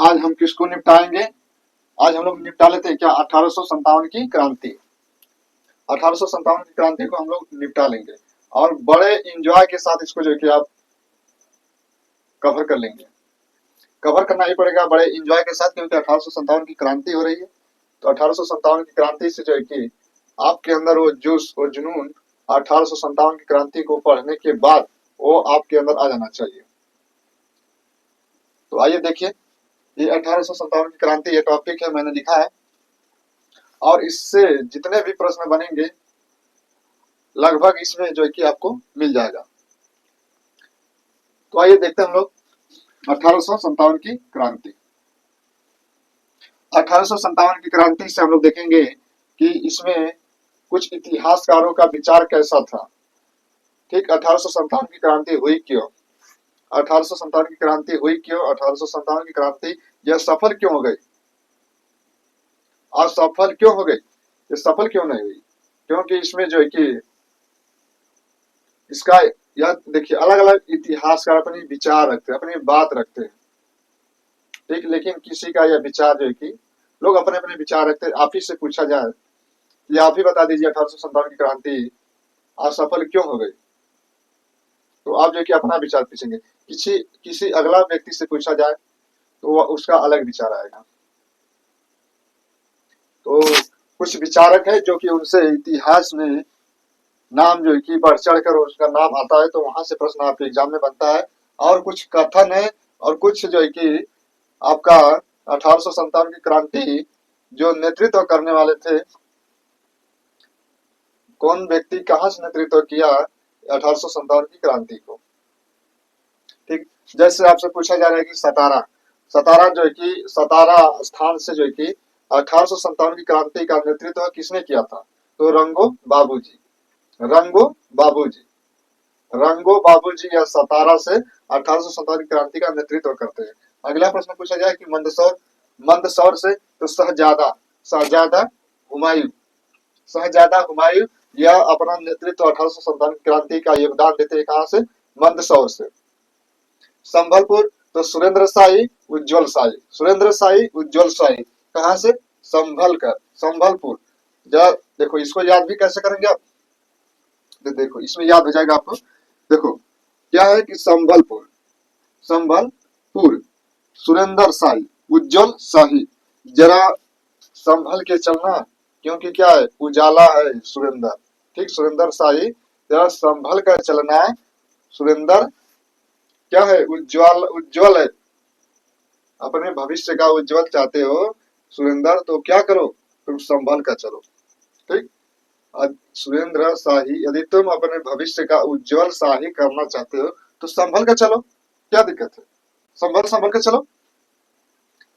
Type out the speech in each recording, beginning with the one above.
आज हम किसको निपटाएंगे? आज हम लोग निपटा लेते हैं क्या 1857 की क्रांति। 1857 की क्रांति को हम लोग निपटा लेंगे और बड़े इंजॉय के साथ इसको जो है कि आप कवर कर लेंगे। कवर करना ही पड़ेगा बड़े इंजॉय के साथ, क्योंकि 1857 की क्रांति हो रही है। तो 1857 की क्रांति से जो है कि आपके अंदर वो जोश और जुनून 1857 की क्रांति को पढ़ने के बाद वो आपके अंदर आ जाना चाहिए। तो आइए देखिए, ये 1857 की क्रांति ये टॉपिक है, मैंने लिखा है और इससे जितने भी प्रश्न बनेंगे लगभग इसमें जो है कि आपको मिल जाएगा। तो आइए देखते हैं हम लोग 1857 की क्रांति। 1857 की क्रांति से हम लोग देखेंगे कि इसमें कुछ इतिहासकारों का विचार कैसा था। ठीक, 1857 की क्रांति हुई क्यों? 1857 की क्रांति हुई क्यों? 1857 की क्रांति यह सफल क्यों हो गई? असफल क्यों हो गई? ये सफल क्यों नहीं हुई? क्योंकि इसमें जो है कि इसका यह देखिए अलग अलग इतिहासकार अपनी विचार रखते हैं, अपनी बात रखते हैं। ठीक, लेकिन किसी का यह विचार जो है कि लोग अपने अपने विचार रखते हैं। आप ही से पूछा जाए या आप ही बता दीजिए 1857 की क्रांति असफल क्यों हो गई, तो आप जो है कि अपना विचार पूछेंगे। किसी किसी अगला व्यक्ति से पूछा जाए तो उसका अलग विचार आएगा। तो कुछ विचारक है जो कि उनसे इतिहास में नाम जो है कि बढ़ चढ़ कर उसका नाम आता है, तो वहां से प्रश्न आपके एग्जाम में बनता है। और कुछ कथन है और कुछ जो है कि आपका 1857 की क्रांति जो नेतृत्व करने वाले थे, कौन व्यक्ति कहाँ से नेतृत्व किया 1857 की क्रांति को। ठीक, जैसे आपसे पूछा जा रहा है कि सतारा सतारा जो है कि सतारा स्थान से जो है कि 1857 की क्रांति का नेतृत्व किसने किया था? तो रंगो बाबूजी। रंगो बाबूजी, रंगो बाबूजी या सतारा से 1857 की क्रांति का नेतृत्व करते हैं। अगला प्रश्न पूछा जाए कि मंदसौर, मंदसौर से तो शहजादा शहजादा हुमायूं, शहजादा हुमायूं यह अपना नेतृत्व 1857 की क्रांति का योगदान देते हैं कहां से? मंदसौर से। संभलपुर तो सुरेंद्र शाही उज्जवल शाही, सुरेंद्र शाही उज्जवल शाही कहां से? संभल कर, संभलपुर। जरा देखो इसको याद भी कैसे करेंगे आप, तो देखो इसमें याद हो जाएगा आपको। देखो क्या है कि संभलपुर, संभलपुर, सुरेंद्र शाही उज्जवल शाही। जरा संभल के चलना, क्योंकि क्या है उजाला है सुरेंद्र। ठीक, सुरेंद्र शाही जरा संभल कर चलना। सुरेंद्र क्या है? उज्जवल, उज्जवल है, अपने भविष्य का उज्जवल चाहते हो सुरेंद्र, तो क्या करो? तुम संभल कर चलो। ठीक, सुरेंद्र शाही यदि तुम अपने भविष्य का उज्जवल शाही करना चाहते हो तो संभल कर चलो, क्या दिक्कत है? संभल संभल कर चलो।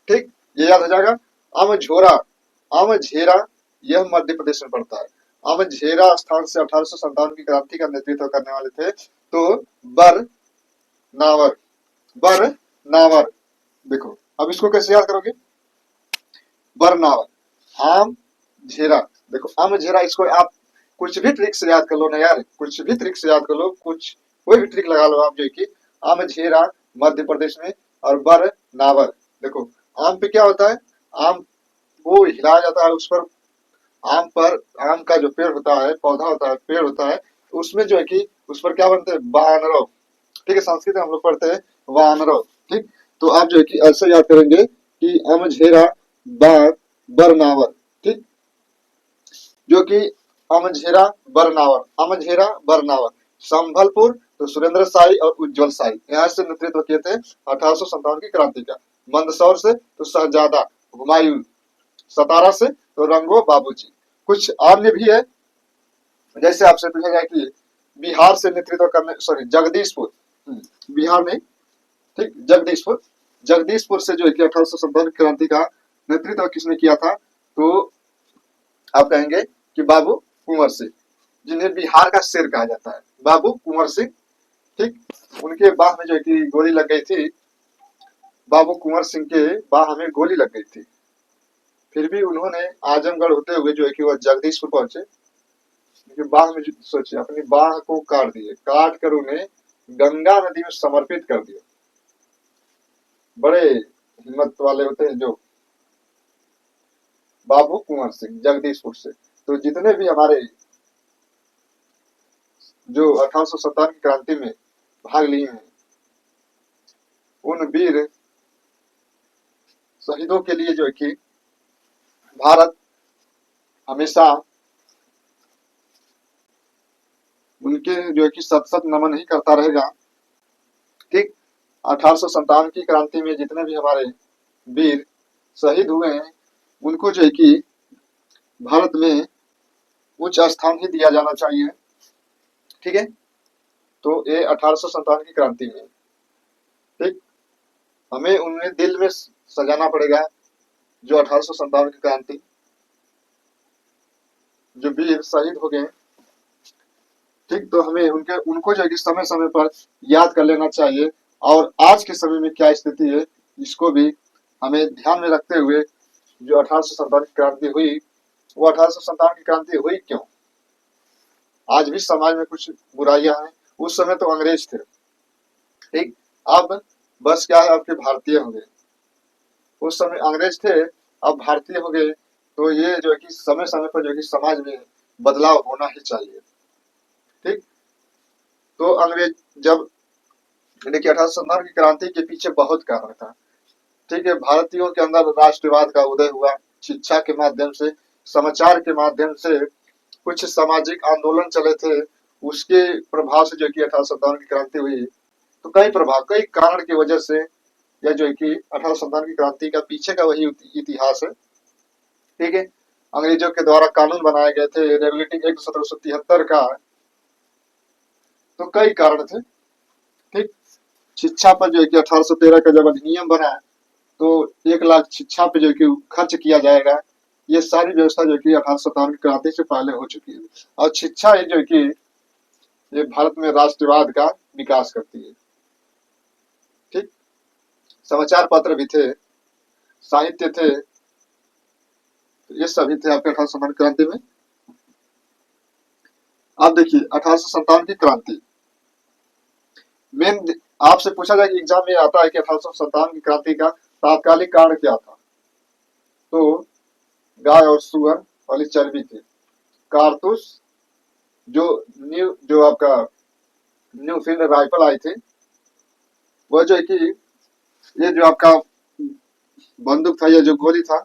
ठीक, ये याद हो जाएगा। अमझोरा, अमझेरा यह मध्य प्रदेश में पड़ता है। अमझेरा स्थान से 1857 की क्रांति का नेतृत्व करने वाले थे तो बरनावर, बरनावर। देखो अब इसको कैसे याद करोगे? बरनावर, आम झेरा। देखो आम झेरा, इसको आप कुछ भी ट्रिक से याद कर लो ना यार, कुछ भी ट्रिक से याद कर लो, कुछ कोई भी ट्रिक लगा लो आप जो कि आम झेरा मध्य प्रदेश में और बरनावर। देखो आम पे क्या होता है? आम वो हिलाया जाता है, उस पर आम पर, आम का जो पेड़ होता है, पौधा होता है, पेड़ होता है, उसमें जो है कि उस पर क्या बनते हैं? वानरों। ठीक है, संस्कृत में हम लोग पढ़ते हैं वानरों। ठीक, तो आप जो है कि ऐसे याद करेंगे कि अमझेरा बाग बरनावर। ठीक, जो कि अमझेरा बरनावर, अमझेरा बरनावर। संभलपुर तो सुरेंद्र शाही और उज्जवल शाही यहाँ से नेतृत्व किए थे 1857 की क्रांति का। मंदसौर से तो शहजादा हुमायूं, सतारा से तो रंगो बाबूजी। कुछ अन्य भी है, जैसे आपसे पूछा जाए कि बिहार से नेतृत्व करने, सॉरी जगदीशपुर, बिहार में। ठीक, जगदीशपुर, जगदीशपुर से जो है कि 1857 क्रांति का नेतृत्व किसने किया था? तो आप कहेंगे कि बाबू कुंवर सिंह, जिन्हें बिहार का शेर कहा जाता है, बाबू कुंवर सिंह। ठीक, उनके बाह में जो है कि गोली लग गई थी, बाबू कुंवर सिंह के बाह में गोली लग गई थी, फिर भी उन्होंने आजमगढ़ होते हुए जो है कि वह जगदीशपुर पहुंचे। उनके बाह में सोचिए अपनी बाह को काट दिए, काट कर उन्हें गंगा नदी में समर्पित कर दिया। बड़े हिम्मत वाले होते हैं, जो बाबू कुंवर सिंह जगदीशपुर से। तो जितने भी हमारे जो 1857 की क्रांति में भाग लिए हैं, उन वीर शहीदों के लिए जो है कि भारत हमेशा उनके जो है कि सत सत नमन ही करता रहेगा। ठीक, 1857 की क्रांति में जितने भी हमारे वीर शहीद हुए हैं, उनको जो है कि भारत में उच्च स्थान ही दिया जाना चाहिए। ठीक है, तो ये 1857 की क्रांति में, ठीक, हमें उन्हें दिल में सजाना पड़ेगा, जो 1857 की क्रांति, जो वीर शहीद हो गए। ठीक, तो हमें उनके उनको जो है कि समय समय पर याद कर लेना चाहिए, और आज के समय में क्या स्थिति है इसको भी हमें ध्यान में रखते हुए, जो 1857 की क्रांति हुई, वो 1857 की क्रांति हुई क्यों? आज भी समाज में कुछ बुराइयां हैं, उस समय तो अंग्रेज थे। ठीक, अब बस क्या है, आपके भारतीय हो गए। उस समय अंग्रेज थे, अब भारतीय हो गए। तो ये जो है कि समय समय पर जो है कि समाज में बदलाव होना ही चाहिए। ठीक, तो अंग्रेज जब, देखिए 1857 की क्रांति के पीछे बहुत कारण था। ठीक है, भारतीयों के अंदर राष्ट्रवाद का उदय हुआ, शिक्षा के माध्यम से, समाचार के माध्यम से, कुछ सामाजिक आंदोलन चले थे, उसके प्रभाव से जो कि 1857 की क्रांति हुई। तो कई प्रभाव, कई कारण की वजह से यह जो है कि 1857 की क्रांति का पीछे का वही इतिहास है। ठीक है, अंग्रेजों के द्वारा कानून बनाए गए थे, रेगुलेटिंग एक्ट 1773 का, तो कई कारण थे। ठीक, शिक्षा पर जो है कि 1813 का जब अधिनियम बना, तो 1 लाख शिक्षा पे जो है कि खर्च किया जाएगा, ये सारी व्यवस्था जो है कि 1857 की क्रांति से पहले हो चुकी है। और शिक्षा जो है कि ये भारत में राष्ट्रवाद का विकास करती है। ठीक, समाचार पत्र भी थे, साहित्य थे, ये सभी थे आपके 1857 क्रांति में। अब देखिए 1857 की क्रांति मेन, आपसे पूछा जाए कि एग्जाम में आता है कि 1857 की क्रांति का तात्कालिक कारण क्या था, तो गाय और सुअर वाली चर्बी थी, कारतूस, जो आपका न्यू फील्ड राइफल आई थी, वह जो है कि ये जो आपका बंदूक था, या जो गोली था,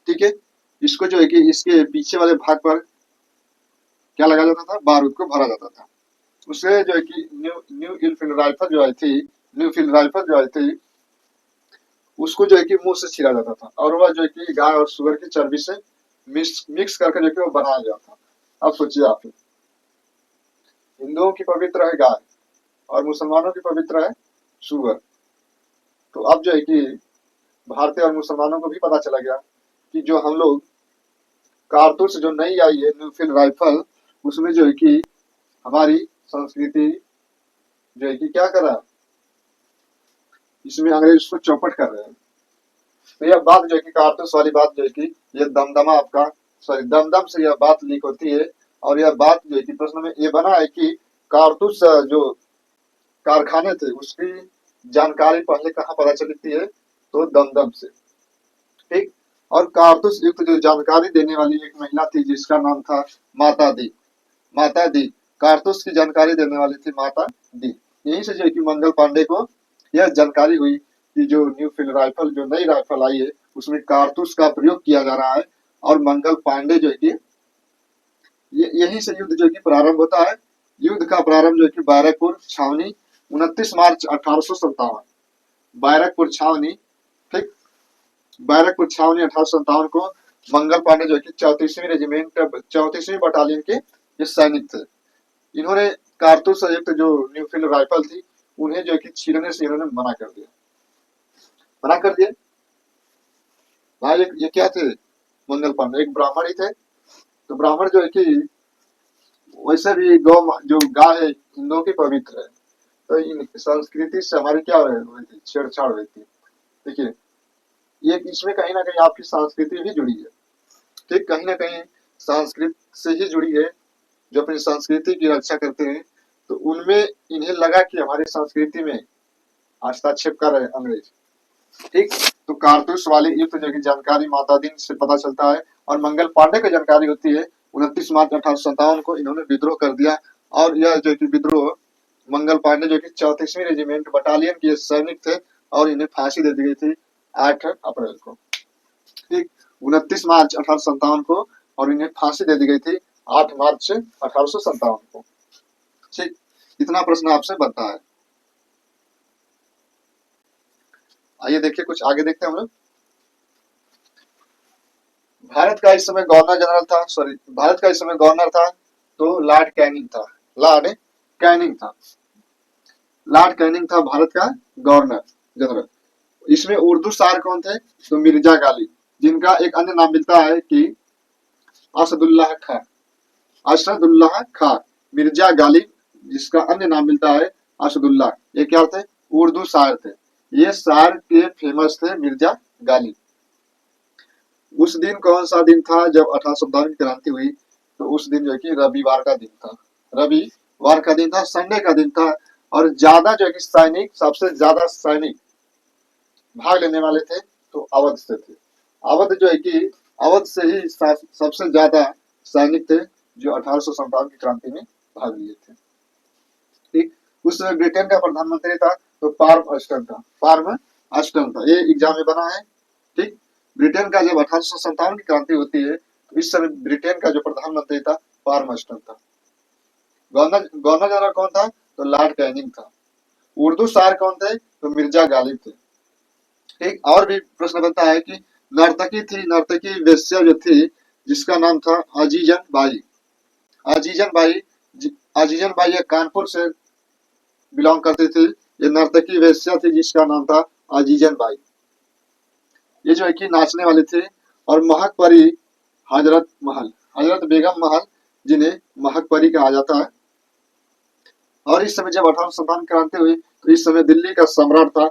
ठीक है, इसको जो है कि इसके पीछे वाले भाग पर क्या लगाया जाता था, बारूद को भरा जाता था। उसे जो है कि न्यू न्यू इनफील्ड राइफल जो आई थी, न्यू फील्ड राइफल जो आई थी, उसको जो है कि मुंह से छिड़ा जाता था, और वह जो है कि गाय और सुअर की चर्बी से मिक्स करके जो है कि वो बनाया गया था। अब सोचिए आप, हिंदुओं की पवित्र है गाय और मुसलमानों की पवित्र है सुअर। तो अब जो है कि भारतीय और मुसलमानों को भी पता चला गया कि जो हम लोग कारतूस जो नई आई है न्यू फील्ड राइफल, उसमें जो है कि हमारी संस्कृति जो है कि क्या कर रहा है, इसमें अंग्रेज उसको चौपट कर रहे हैं। तो यह बात जो है कि कारतूस वाली बात जो है कि ये दमदमा आपका, सॉरी दमदम से यह बात लीक होती है, और यह बात जो है कि प्रश्न में ये बना है कि कारतूस जो कारखाने थे उसकी जानकारी पहले कहाँ पता चलती है, तो दमदम से। ठीक, और कारतूस युक्त जो जानकारी देने वाली एक महिला थी, जिसका नाम था माता दी। माता दी कारतूस की जानकारी देने वाली थी, माता दी। यहीं से जो है कि मंगल पांडे को यह जानकारी हुई कि जो न्यू फील्ड राइफल, जो नई राइफल आई है, उसमें कारतूस का प्रयोग किया जा रहा है। और मंगल पांडे जो है कि यहीं से युद्ध जो है कि प्रारंभ होता है। युद्ध का प्रारंभ जो है कि बैरकपुर छावनी, 29 मार्च 1857, बैरकपुर छावनी। ठीक, बैरकपुर छावनी 1857 को मंगल पांडे जो है कि 34वीं रेजिमेंट, 34वीं बटालियन के ये सैनिक थे। इन्होंने कारतूस संयुक्त जो न्यू फील्ड राइफल थी, उन्हें जो है कि छीनने से इन्होंने मना कर दिया, मना कर दिया। भाई ये क्या थे, मंगल पांडे एक ब्राह्मण ही थे। तो ब्राह्मण जो है कि वैसे भी गौ, जो गाय है हिंदुओं की पवित्र है, तो इन संस्कृति से हमारी क्या हुई थी, छेड़छाड़ हुई थी। देखिए, ये इसमें कहीं ना कहीं आपकी संस्कृति भी जुड़ी है। ठीक, कहीं ना कहीं संस्कृत से ही जुड़ी है, जो अपनी संस्कृति की रक्षा करते हैं। तो उनमें इन्हें लगा कि हमारी संस्कृति में हस्तक्षेप कर रहे हैं अंग्रेज। ठीक, तो कारतूस वाले युद्ध जो की जानकारी माता दिन से पता चलता है। और मंगल पांडे की जानकारी होती है 29 मार्च 1857 को इन्होंने विद्रोह कर दिया। और यह जो कि विद्रोह मंगल पांडे जो कि 34वीं रेजिमेंट बटालियन के सैनिक थे और इन्हें फांसी दे दी गई थी 8 अप्रैल को। ठीक, 29 मार्च 1857 को और इन्हें फांसी दे दी गई थी 8 मार्च 1857 को। ठीक, इतना प्रश्न आपसे बनता है। आइए देखिए कुछ आगे देखते हैं हम लोग। भारत का इस समय गवर्नर जनरल था, सॉरी भारत का इस समय गवर्नर था तो लॉर्ड कैनिंग था। लॉर्ड कैनिंग था, लॉर्ड कैनिंग था भारत का गवर्नर जनरल। इसमें उर्दू शायर कौन थे? तो मिर्जा गालिब, जिनका एक अन्य नाम मिलता है कि असदुल्लाह खां। असदुल्लाह खां, मिर्जा गालिब, जिसका अन्य नाम मिलता है असदुल्लाह। ये क्या थे? उर्दू शायर थे। ये शायर के फेमस थे मिर्जा गालिब। उस दिन कौन सा दिन था जब 1857 की क्रांति हुई? तो उस दिन जो कि रविवार का दिन था। रविवार का दिन था, संडे का दिन था। और ज्यादा जो है कि सैनिक, सबसे ज्यादा सैनिक भाग लेने वाले थे तो अवध से थे। अवध जो है कि अवध से ही सबसे ज्यादा सैनिक थे जो 1857 की क्रांति में भाग लिए थे। ठीक, उस समय ब्रिटेन का प्रधानमंत्री था तो पार्म अस्टन था। पार्म अस्टन था, ये एग्जाम में बना है। ठीक, ब्रिटेन का जब 1857 की क्रांति होती है तो इस समय ब्रिटेन का जो प्रधानमंत्री था पार्म अस्टन था। गवर्नर गवर्नर जनरल कौन था? तो लॉर्ड कैनिंग था। उर्दू शायर कौन थे? तो मिर्जा गालिब थे। ठीक, और भी प्रश्न बनता है कि नर्तकी वेश्या जो थी जिसका नाम था अजीजन बाई। अजीजन बाई, अजीजन बाई ये कानपुर से बिलोंग करती थी। ये नर्तकी वेश्या थी जिसका नाम था अजीजन बाई। ये जो है कि नाचने वाले थे। और महक परी हजरत महल, हजरत बेगम महल, जिन्हें महक परी कहा जाता है। और इस समय जब 1857 क्रांति हुई तो इस समय दिल्ली का सम्राट था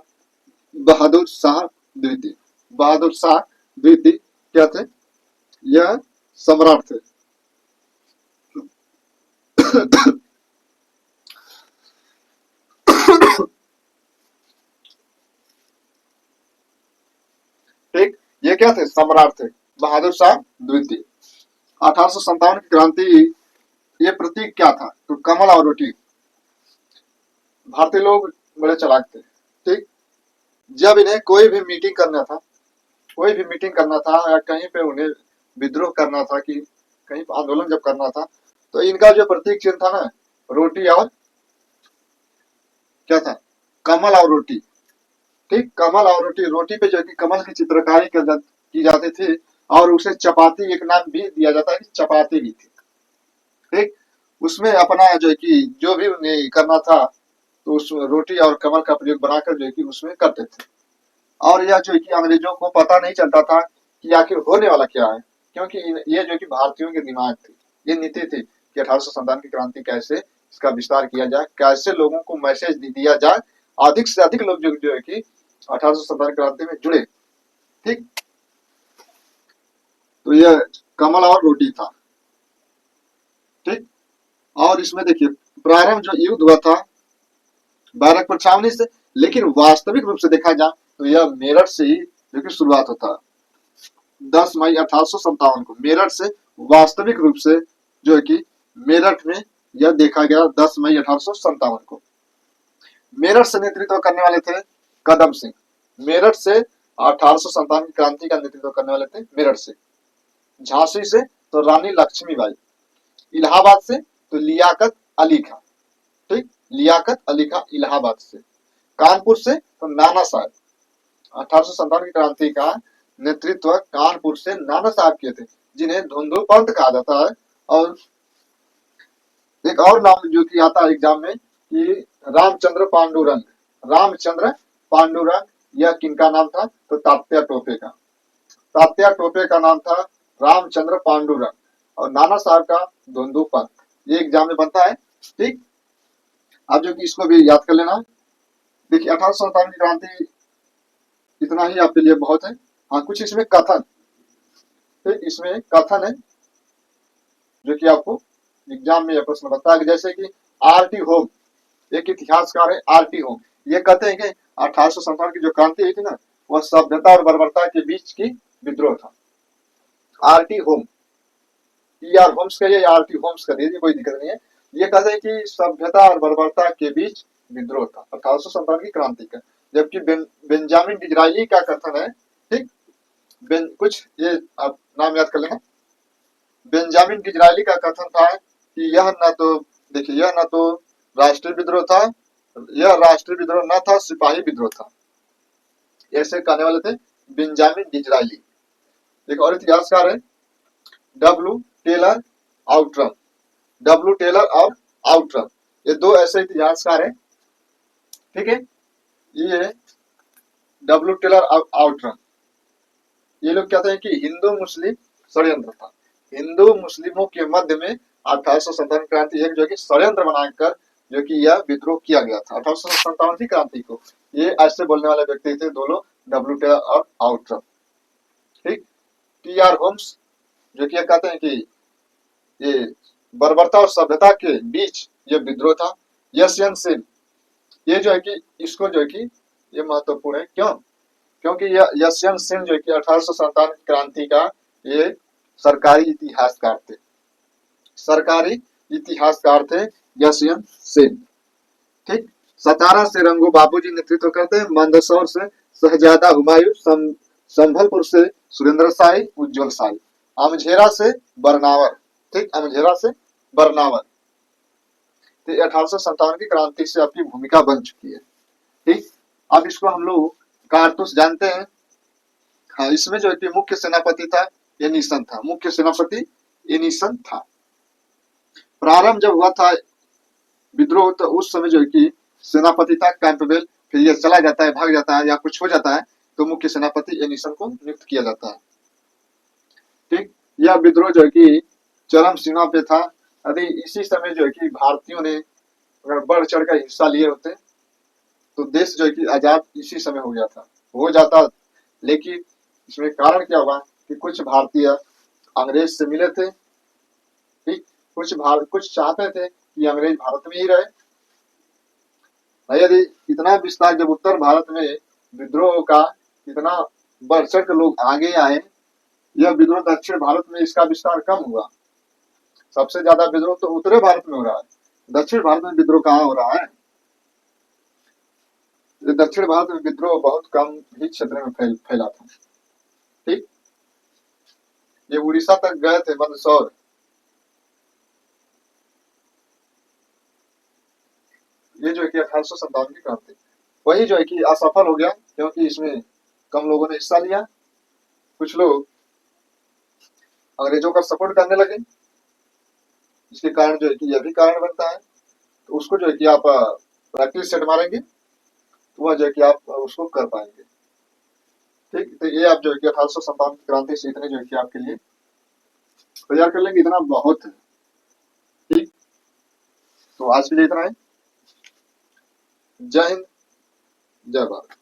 बहादुर शाह द्वितीय। बहादुर शाह द्वितीय क्या थे? यह सम्राट थे। ठीक, ये क्या थे? सम्राट थे, बहादुर शाह द्वितीय। 1857 की क्रांति, ये प्रतीक क्या था? तो कमल और रोटी। भारतीय लोग बड़े चालाक थे। ठीक, जब इन्हें कोई भी मीटिंग करना था, कोई भी मीटिंग करना था या कहीं पे उन्हें विद्रोह करना था कि कहीं पे आंदोलन जब करना था तो इनका जो प्रतीक चिन्ह था ना, रोटी और क्या था? कमल और रोटी। ठीक, कमल और रोटी। रोटी पे जो है कि कमल की चित्रकारी की जाती थी और उसे चपाती एक नाम भी दिया जाता है कि चपाती भी थी। ठीक, उसमें अपना जो है कि जो भी उन्हें करना था तो उस रोटी और कमल का प्रयोग बनाकर जो है कि उसमें करते थे। और यह जो है कि अंग्रेजों को पता नहीं चलता था कि आखिर होने वाला क्या है, क्योंकि ये जो कि भारतीयों के दिमाग थी, ये नीति थी कि 1857 की क्रांति कैसे इसका विस्तार किया जाए, कैसे लोगों को मैसेज दिया जाए, अधिक से अधिक लोग जो है कि 1857 क्रांति में जुड़े। ठीक, तो यह कमल और रोटी था। ठीक, और इसमें देखिए प्रारंभ जो युद्ध हुआ था बैरकपुर छावनी से, लेकिन वास्तविक रूप से देखा जाए तो यह मेरठ से ही जो कि शुरुआत होता है। 10 मई 1857 को मेरठ से वास्तविक रूप से जो है कि मेरठ में यह देखा गया 10 मई 1857 को। मेरठ से नेतृत्व करने वाले थे कदम सिंह। मेरठ से 1857 की क्रांति का नेतृत्व करने वाले थे मेरठ से। झांसी से तो रानी लक्ष्मीबाई। इलाहाबाद से तो लियाकत अली खां। ठीक, लियाकत अली खां इलाहाबाद से। कानपुर से तो नाना साहब। 1857 की क्रांति का नेतृत्व कानपुर से नाना साहब किए थे, जिन्हें धुंधु पंत कहा जाता है। और एक और नाम जो कि आता है एग्जाम में कि रामचंद्र पांडुरंग। रामचंद्र पांडुरंग, यह किनका नाम था? तो तात्या टोपे का। तात्या टोपे का नाम था रामचंद्र पांडुरंग और नाना साहब का धुंधु पंत। ये एग्जाम में बनता है। ठीक, आप जो कि इसको भी याद कर लेना। देखिए 1857 की क्रांति, इतना ही आपके लिए बहुत है। हाँ, कुछ इसमें कथन, ठीक, इसमें कथन है जो कि आपको एग्जाम में यह प्रश्न बनता है। जैसे कि आर.टी. होम, एक इतिहासकार है आर.टी. होम, ये कहते हैं कि 1857 की जो क्रांति हुई थी ना, वह सभ्यता और बर्बरता के बीच की विद्रोह था। आर.टी. Home, TR. होम्स का या आर.टी. होम्स का दीजिए, कोई दिक्कत नहीं है। ये कहते हैं कि सभ्यता और बर्बरता के बीच विद्रोह था 1857 की क्रांति का। जबकि बेंजामिन डिज़राइली का कथन है, ठीक, कुछ ये आप नाम याद कर लेना। बेंजामिन डिज़राइली का कथन था कि यह न तो, देखिए, यह न तो राष्ट्रीय विद्रोह था, यह राष्ट्रीय विद्रोह न था, सिपाही विद्रोह था। ऐसे कहने वाले थे बेंजामिन डिज़राइली। एक और इतिहासकार है W Taylor Outram, W Taylor और आउट्रम, ये दो ऐसे इतिहासकार हैं, ठीक है। ये डब्ल्यू टेलर और आउट्रम, ये लोग कहते हैं कि हिंदू मुस्लिम षड्यंत्र था। हिंदू मुस्लिमों के मध्य में 1857 क्रांति एक जो कि षड्यंत्र बनाकर जो कि यह विद्रोह किया गया था 1857 की क्रांति को। ये ऐसे बोलने वाले व्यक्ति थे दो लोग, डब्ल्यू टेलर और आउट्रम, ठीक। टी.आर. होम्स जो कि कहते हैं कि ये बर्बरता और सभ्यता के बीच ये विद्रोह था। यशवंत सिंह, ये जो है कि इसको जो है कि ये महत्वपूर्ण है, क्यों? क्योंकि यह यशवंत सिंह जो कि 1857 की क्रांति का ये सरकारी इतिहासकार थे, सरकारी इतिहासकार थे यशवंत सिंह, ठीक। सतारा से रंगू बाबूजी नेतृत्व करते हैं, मंदसौर से शहजादा हुमायूं, संभलपुर से सुरेंद्र शाही, उज्जवल शाही, अमझेरा से बरनावर, ठीक, अमझेरा से बरनावर। तो 1857 की क्रांति से आपकी भूमिका बन चुकी है, ठीक। अब इसको हम लोग कारतूस जानते हैं। हाँ, इसमें जो है कि मुख्य सेनापति था एनीसन था, मुख्य सेनापति एनीसन था। प्रारंभ जब हुआ था विद्रोह तो उस समय जो है कि सेनापति था कैंपबेल, फिर ये चला जाता है, भाग जाता है या कुछ हो जाता है तो मुख्य सेनापति एनीसन को नियुक्त किया जाता है, ठीक। यह विद्रोह जो है कि चरम सीमा पे था। यदि इसी समय जो है कि भारतीयों ने अगर बढ़ चढ़ कर हिस्सा लिए होते तो देश जो है कि आजाद इसी समय हो गया था, हो जाता। लेकिन इसमें कारण क्या हुआ कि कुछ भारतीय अंग्रेज से मिले थे, ठीक, कुछ चाहते थे कि अंग्रेज भारत में ही रहे। यदि इतना विस्तार, जब उत्तर भारत में विद्रोह का इतना बढ़ चढ़ कर लोग आगे आए, यह विद्रोह दक्षिण भारत में इसका विस्तार कम हुआ। सबसे ज्यादा विद्रोह तो उत्तरी भारत में हो रहा है, दक्षिण भारत में विद्रोह कहाँ हो रहा है? दक्षिण भारत में विद्रोह बहुत कम ही क्षेत्र में फैला था, ठीक। ये उड़ीसा तक गए थे मंदसौर। ये जो है कि 1857 की क्रांति वही जो है कि असफल हो गया, क्योंकि इसमें कम लोगों ने हिस्सा लिया। कुछ लोग अंग्रेजों का सपोर्ट करने लगे, इसके कारण जो है कि यह भी कारण बनता है। तो उसको जो है कि आप प्रैक्टिस सेट मारेंगे तो वह जो है कि आप उसको कर पाएंगे, ठीक। तो ये आप जो है कि 1857 की क्रांति से इतने जो है कि आपके लिए तैयार कर लेंगे, इतना बहुत है, ठीक। तो आज के लिए इतना है। जय हिंद, जय भारत।